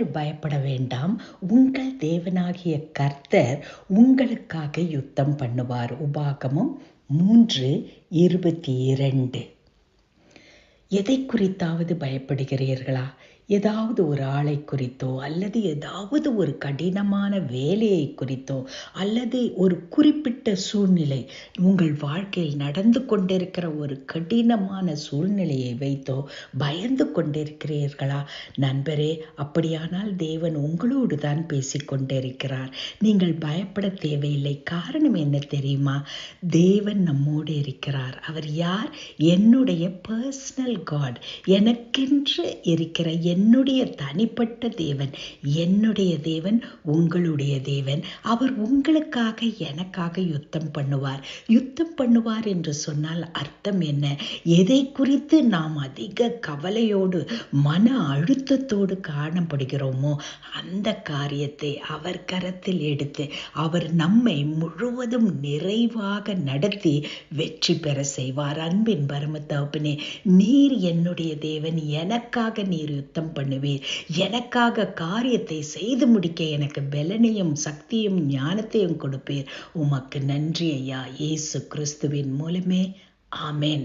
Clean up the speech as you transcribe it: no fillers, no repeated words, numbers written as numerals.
நீங்கள் பயப்பட வேண்டாம், உங்கள் தேவனாகிய கர்த்தர் உங்களுக்காக யுத்தம் பண்ணுவார். உபாகமம் 3:22. எதை குறித்தாவது பயப்படுகிறீர்களா? ஏதாவது ஒரு ஆளை குறித்தோ, அல்லது ஏதாவது ஒரு கடினமான வேலையை குறித்தோ, அல்லது ஒரு குறிப்பிட்ட சூழ்நிலை, உங்கள் வாழ்க்கையில் நடந்து கொண்டிருக்கிற ஒரு கடினமான சூழ்நிலையை வைத்தோ பயந்து கொண்டிருக்கிறீர்களா? நண்பரே, அப்படியானால் தேவன் உங்களோடு தான் பேசிக்கொண்டிருக்கிறார். நீங்கள் பயப்பட தேவையில்லை. காரணம் என்ன தெரியுமா? தேவன் நம்மோடு இருக்கிறார். அவர் யார்? என்னுடைய பர்சனல் காட், எனக்கென்று இருக்கிற என்னுடைய தனிப்பட்ட தேவன். என்னுடைய தேவன் உங்களுடைய தேவன். அவர் உங்களுக்காக எனக்காக யுத்தம் பண்ணுவார். யுத்தம் பண்ணுவார் என்று சொன்னால் அர்த்தம் என்ன? எதை குறித்து நாம் அதிக கவலையோடு மன அழுத்தத்தோடு காணப்படுகிறோமோ அந்த காரியத்தை அவர் கரத்தில் எடுத்து அவர் நம்மை முழுவதும் நிறைவாக நடத்தி வெற்றி பெற செய்வார். அன்பின் பரம தகப்பனே, நீர் என்னுடைய தேவன். எனக்காக நீர் யுத்தம் பண்ணுவீர். எனக்காக காரியத்தை செய்து முடிக்க எனக்கு பலனையும் சக்தியும் ஞானத்தையும் கொடுப்பீர். உமக்கு நன்றி ஐயா. இயேசு கிறிஸ்துவின் மூலமே. ஆமென்.